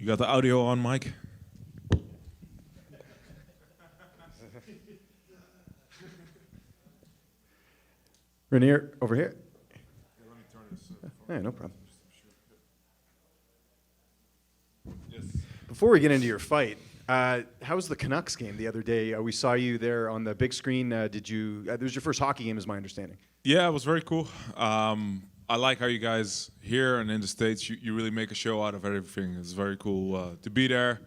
You got the audio on, Mike? Reinier, over here. Yeah, let me turn this. Yeah, no problem. Yes. Before we get into your fight, how was the Canucks game the other day? We saw you there on the big screen. Did you? It was your first hockey game, is my understanding. Yeah, it was very cool. I like how you guys here and in the States, you really make a show out of everything. It's very cool to be there.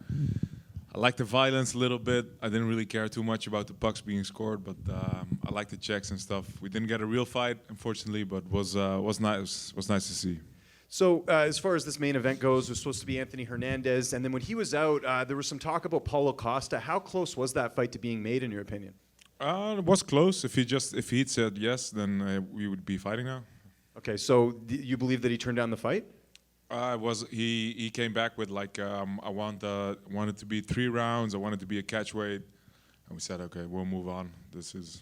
I like the violence a little bit. I didn't really care too much about the pucks being scored, but I like the checks and stuff. We didn't get a real fight, unfortunately, but was nice to see. So as far as this main event goes, it was supposed to be Anthony Hernandez, and then when he was out, there was some talk about Paulo Costa. How close was that fight to being made, in your opinion? It was close. If he'd said yes, then we would be fighting now. Okay, so you believe that he turned down the fight? He came back with like I wanted to be 3 rounds. I wanted to be a catch weight, and we said okay, we'll move on. This is.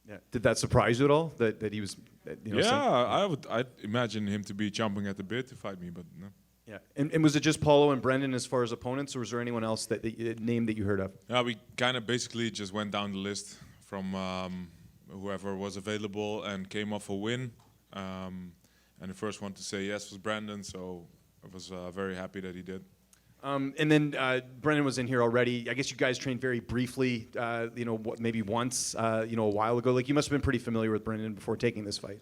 Yeah. Did that surprise you at all? That he was. I'd imagine him to be chomping at the bit to fight me, but no. Yeah, and was it just Paulo and Brendan as far as opponents, or was there anyone else that name that you heard of? We kind of basically just went down the list from whoever was available and came off a win. And the first one to say yes was Brandon, so I was very happy that he did. And then Brendan was in here already. I guess you guys trained very briefly, maybe once, a while ago. Like, you must have been pretty familiar with Brendan before taking this fight.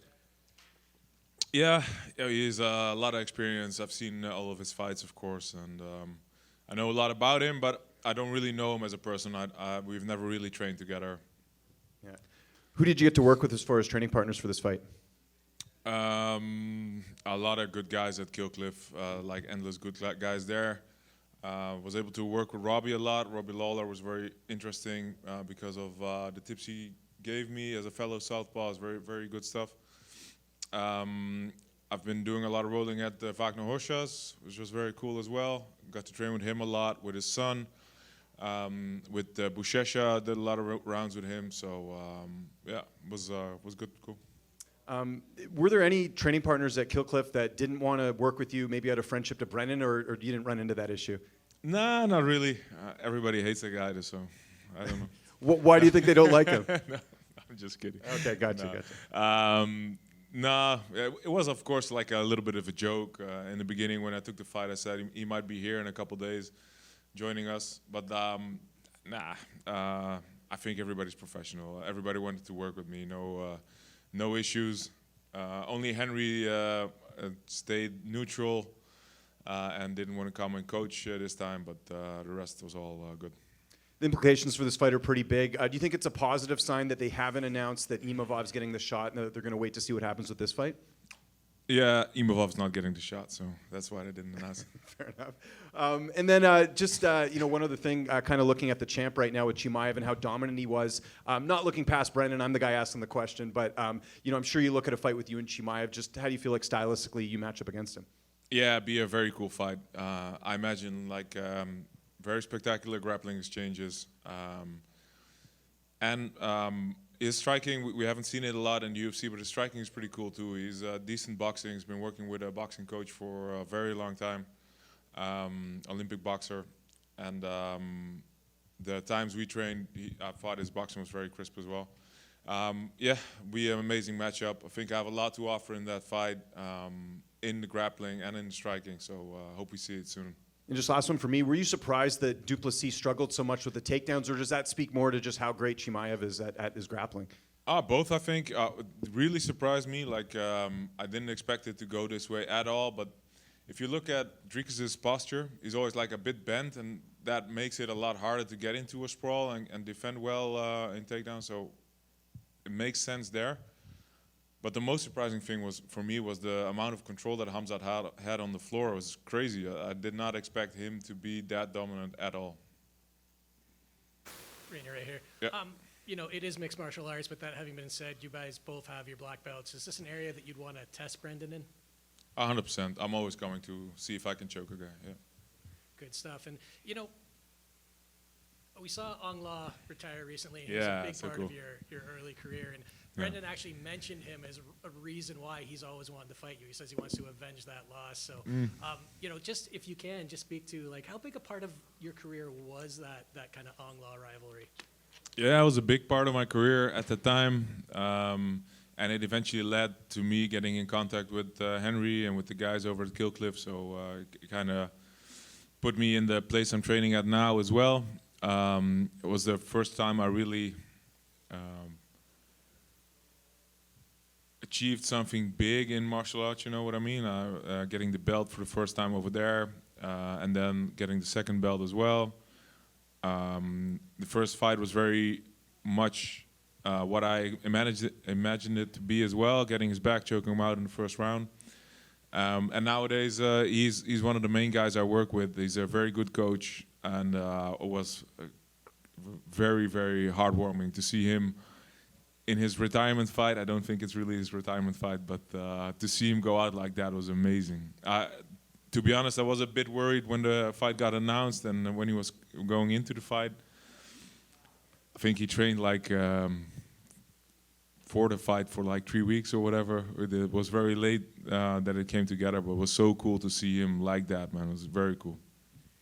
Yeah, he has a lot of experience. I've seen all of his fights, of course, and I know a lot about him, but I don't really know him as a person. We've never really trained together. Yeah. Who did you get to work with as far as training partners for this fight? A lot of good guys at Killcliff, like endless good guys there. Was able to work with Robbie a lot. Robbie Lawler was very interesting because of the tips he gave me as a fellow southpaw. It's very, very good stuff. I've been doing a lot of rolling at Wagner Horsas, which was very cool as well. Got to train with him a lot, with his son. With Bushesha, did a lot of rounds with him. So yeah, was good, cool. Were there any training partners at Killcliff that didn't want to work with you, maybe out of friendship to Brendan, or you didn't run into that issue? Nah, not really. Everybody hates that guy, so I don't know. Why do you think they don't like him? No, I'm just kidding. Okay, gotcha. It was, of course, like a little bit of a joke. In the beginning, when I took the fight, I said he might be here in a couple days joining us. But I think everybody's professional. Everybody wanted to work with me. No issues. Only Henry stayed neutral and didn't want to come and coach this time, but the rest was all good. The implications for this fight are pretty big. Do you think it's a positive sign that they haven't announced that Imavov's getting the shot and that they're going to wait to see what happens with this fight? Yeah, Imavov's not getting the shot, so that's why they didn't announce it. Fair enough. And then one other thing, kind of looking at the champ right now with Chimaev and how dominant he was. Not looking past Brendan, I'm the guy asking the question, but I'm sure you look at a fight with you and Chimaev. Just how do you feel like stylistically you match up against him? Yeah, it'd be a very cool fight. I imagine like very spectacular grappling exchanges, and his striking, we haven't seen it a lot in the UFC, but his striking is pretty cool too. He's decent boxing. He's been working with a boxing coach for a very long time, Olympic boxer. And the times we trained, I thought his boxing was very crisp as well. Yeah, be an amazing matchup. I think I have a lot to offer in that fight, in the grappling and in the striking. So hope we see it soon. And just last one for me, were you surprised that Duplessis struggled so much with the takedowns, or does that speak more to just how great Chimaev is at his grappling? Both, I think. Really surprised me. Like, I didn't expect it to go this way at all. But if you look at Dricus' posture, he's always like a bit bent, and that makes it a lot harder to get into a sprawl and defend well in takedown. So it makes sense there. But the most surprising thing for me was the amount of control that Khamzat had on the floor. It was crazy. I did not expect him to be that dominant at all. Reinier right here. Yeah. It is mixed martial arts, but that having been said, you guys both have your black belts. Is this an area that you'd want to test Brendan in? 100%. I'm always going to see if I can choke a guy. Yeah. Good stuff. And, We saw Ong La retire recently. He Yeah, was a big so part cool. of your early career. And Brendan actually mentioned him as a reason why he's always wanted to fight you. He says he wants to avenge that loss. So, you know, just if you can, just speak to, like, how big a part of your career was that kind of Ong La rivalry? Yeah, it was a big part of my career at the time. And it eventually led to me getting in contact with Henry and with the guys over at Killcliff. So it kind of put me in the place I'm training at now as well. It was the first time I really achieved something big in martial arts, you know what I mean? Getting the belt for the first time over there, and then getting the second belt as well. The first fight was very much what I imagined it to be as well, getting his back, choking him out in the first round. And nowadays, he's one of the main guys I work with. He's a very good coach, and it was very, very heartwarming to see him in his retirement fight. I don't think it's really his retirement fight, but to see him go out like that was amazing. To be honest, I was a bit worried when the fight got announced and when he was going into the fight. I think he trained like for the fight for like 3 weeks or whatever. It was very late that it came together, but it was so cool to see him like that, man. It was very cool.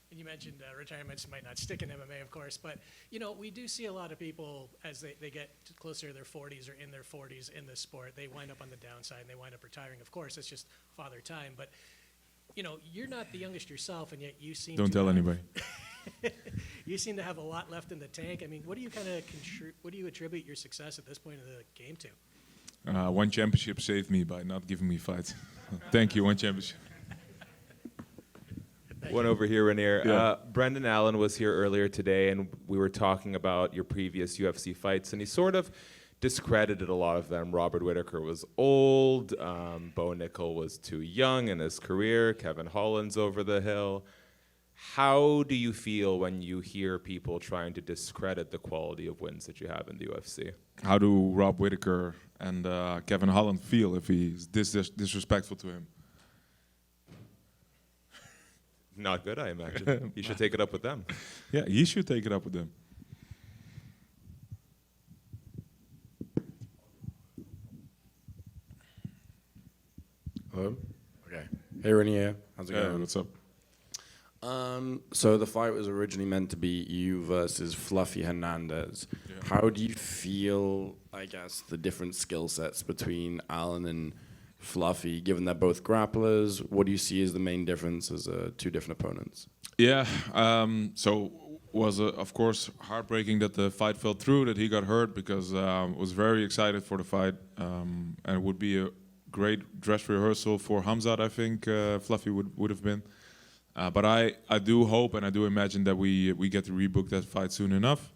And you mentioned retirements might not stick in MMA, of course, but you know, we do see a lot of people as they get closer to their 40s or in their 40s in this sport, they wind up on the downside and they wind up retiring. Of course, it's just father time, but you know, you're not the youngest yourself, and yet you seem Don't tell anybody. You seem to have a lot left in the tank. I mean, what do you kind of what do you attribute your success at this point of the game to? One championship saved me by not giving me fights. Thank you, one championship. One over here, Reinier. Yeah. Brendan Allen was here earlier today, and we were talking about your previous UFC fights, and he sort of discredited a lot of them. Robert Whittaker was old. Bo Nickel was too young in his career. Kevin Holland's over the hill. How do you feel when you hear people trying to discredit the quality of wins that you have in the UFC? How do Rob Whittaker and Kevin Holland feel if he's disrespectful to him? Not good, I imagine. You should take it up with them. Yeah, he should take it up with them. Hello? Okay. Hey, Reinier. How's it Yeah, going? what's up? So the fight was originally meant to be you versus Fluffy Hernandez. Yeah. How do you feel, I guess, the different skill sets between Alan and Fluffy, given they're both grapplers? What do you see as the main difference as two different opponents? Yeah, so was of course heartbreaking that the fight fell through, that he got hurt, because was very excited for the fight, and it would be a great dress rehearsal for Hamzat, I think Fluffy would have been. But I do hope and I do imagine that we get to rebook that fight soon enough.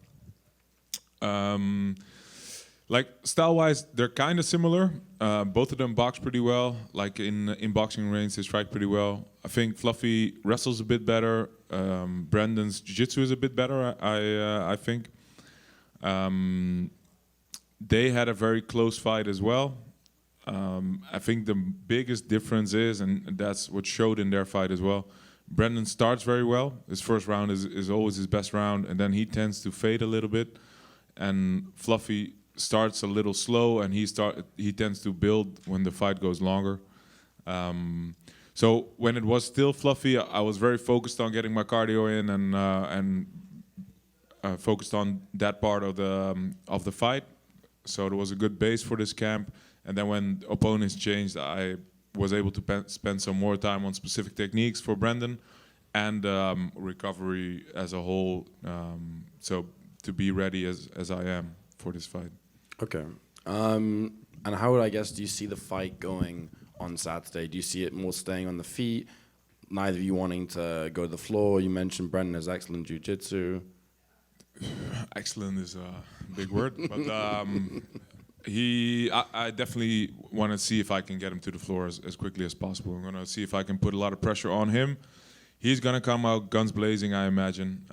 Like style-wise, they're kind of similar. Both of them box pretty well. Like in boxing range, they strike pretty well. I think Fluffy wrestles a bit better. Brandon's jiu-jitsu is a bit better, I think. They had a very close fight as well. I think the biggest difference is, and that's what showed in their fight as well, Brandon starts very well. His first round is always his best round, and then he tends to fade a little bit. And Fluffy starts a little slow, and he tends to build when the fight goes longer. So when it was still Fluffy, I was very focused on getting my cardio in and focused on that part of the fight. So there was a good base for this camp. And then when opponents changed, I was able to spend some more time on specific techniques for Brandon and recovery as a whole. So to be ready as I am for this fight. Okay. And how, I guess, do you see the fight going on Saturday? Do you see it more staying on the feet, neither of you wanting to go to the floor? You mentioned Brendan has excellent jiu-jitsu. Excellent is a big word, but I definitely want to see if I can get him to the floor as quickly as possible. I'm going to see if I can put a lot of pressure on him. He's going to come out guns blazing, I imagine,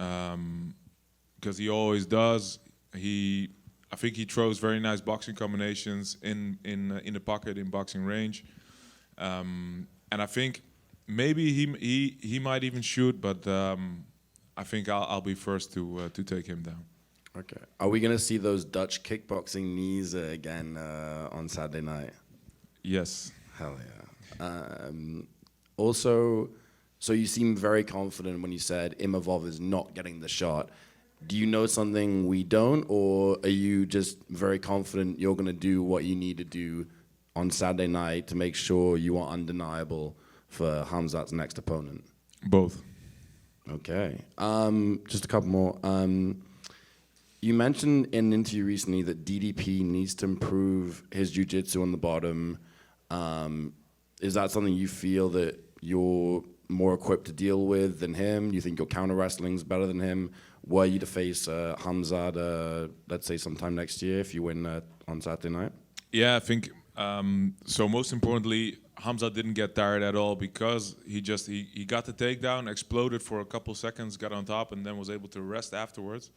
because he always does. I think he throws very nice boxing combinations in the pocket, in boxing range, and I think maybe he might even shoot, but I think I'll be first to take him down. Okay. Are we gonna see those Dutch kickboxing knees again on Saturday night? Yes. Hell yeah. Also, so you seem very confident when you said Imavov is not getting the shot. Do you know something we don't, or are you just very confident you're going to do what you need to do on Saturday night to make sure you are undeniable for Hamzat's next opponent? Both. Okay. Just a couple more. You mentioned in an interview recently that DDP needs to improve his jiu-jitsu on the bottom. Is that something you feel that you're more equipped to deal with than him? You think your counter wrestling's better than him? Were you to face Hamzat, let's say sometime next year, if you win on Saturday night? Yeah, I think so. Most importantly, Hamzat didn't get tired at all because he got the takedown, exploded for a couple seconds, got on top, and then was able to rest afterwards.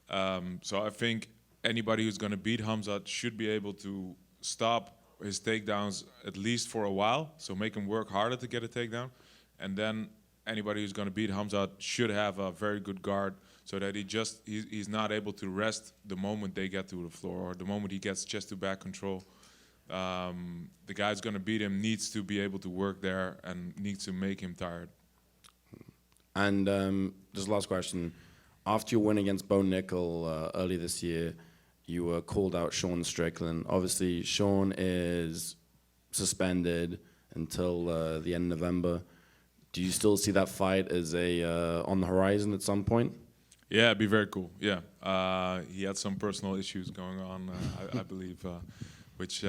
So I think anybody who's going to beat Hamzat should be able to stop his takedowns at least for a while, so make him work harder to get a takedown. And then anybody who's going to beat Hamzat should have a very good guard so that he's not able to rest the moment they get to the floor or the moment he gets chest to back control. The guy who's going to beat him needs to be able to work there and needs to make him tired. And just last question. After your win against Bo Nickel earlier this year, you called out Sean Strickland. Obviously, Sean is suspended until the end of November. Do you still see that fight as on the horizon at some point? Yeah, it'd be very cool. Yeah, he had some personal issues going on, I believe, which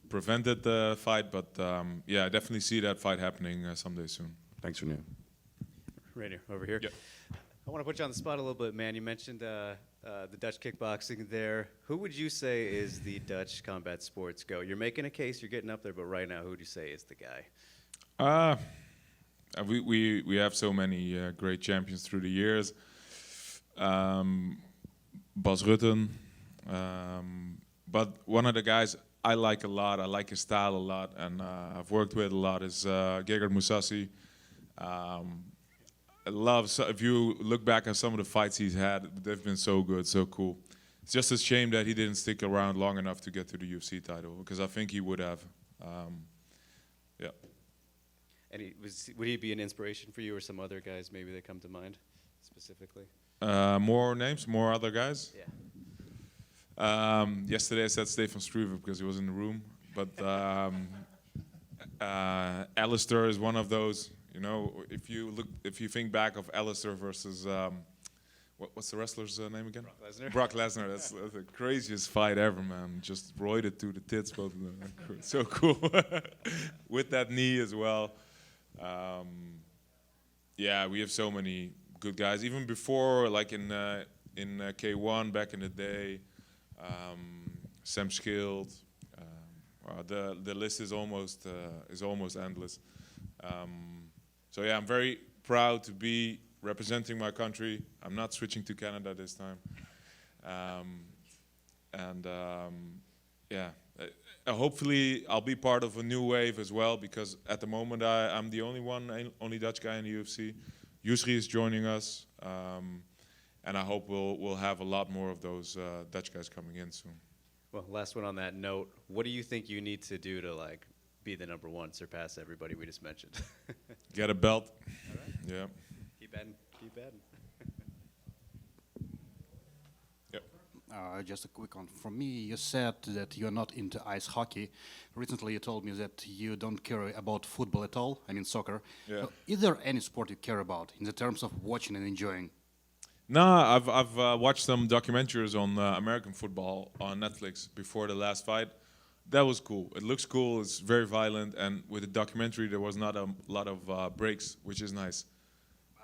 prevented the fight. But yeah, I definitely see that fight happening someday soon. Thanks, Reinier. Reinier, over here. Yep. I want to put you on the spot a little bit, man. You mentioned the Dutch kickboxing there. Who would you say is the Dutch combat sports GOAT? You're making a case, you're getting up there, but right now, who would you say is the guy? We have so many great champions through the years. Bas Rutten. But one of the guys I like a lot, I like his style a lot, and I've worked with a lot, is Gegard Mousasi. I love, if you look back at some of the fights he's had, they've been so good, so cool. It's just a shame that he didn't stick around long enough to get to the UFC title, because I think he would have. Yeah. And would he be an inspiration for you or some other guys maybe that come to mind specifically? More names, more other guys? Yeah. Yesterday I said Stefan Struve because he was in the room, but Alistair is one of those. You know, if you think back of Alistair versus what's the wrestler's name again? Brock Lesnar. Brock Lesnar. That's the craziest fight ever, man. Just roided to the tits, both of them. So cool. With that knee as well. Yeah, we have so many good guys. Even before, like in K1 back in the day, Sam Schild. The list is almost endless. So yeah, I'm very proud to be representing my country. I'm not switching to Canada this time. Yeah, hopefully I'll be part of a new wave as well, because at the moment I'm the only Dutch guy in the UFC. Yusri is joining us, and I hope we'll have a lot more of those Dutch guys coming in soon. Well, last one on that note. What do you think you need to do to be the number one, surpass everybody we just mentioned? Get a belt. All right. Yeah. Keep betting. Keep betting. Yep. Just a quick one. For me, you said that you're not into ice hockey. Recently, you told me that you don't care about football at all. I mean, soccer. Yeah. Is there any sport you care about in the terms of watching and enjoying? No, I've watched some documentaries on American football on Netflix before the last fight. That was cool. It looks cool. It's very violent, and with the documentary, there was not a lot of breaks, which is nice.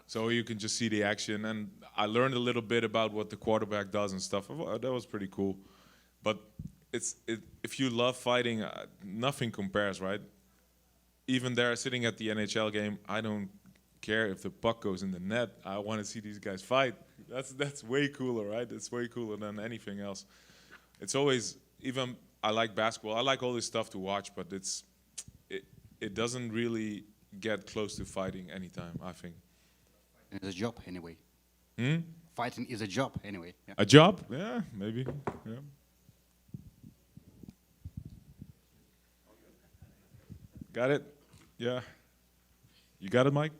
So you can just see the action, and I learned a little bit about what the quarterback does and stuff. That was pretty cool. But if you love fighting, nothing compares, right? Even there, sitting at the NHL game, I don't care if the puck goes in the net. I want to see these guys fight. That's way cooler, right? It's way cooler than anything else. It's always, even I like basketball. I like all this stuff to watch, but it doesn't really get close to fighting anytime, I think. Fighting is a job anyway. Hmm? Fighting is a job anyway. Yeah. A job? Yeah, maybe. Yeah. Got it? Yeah. You got it, Mike?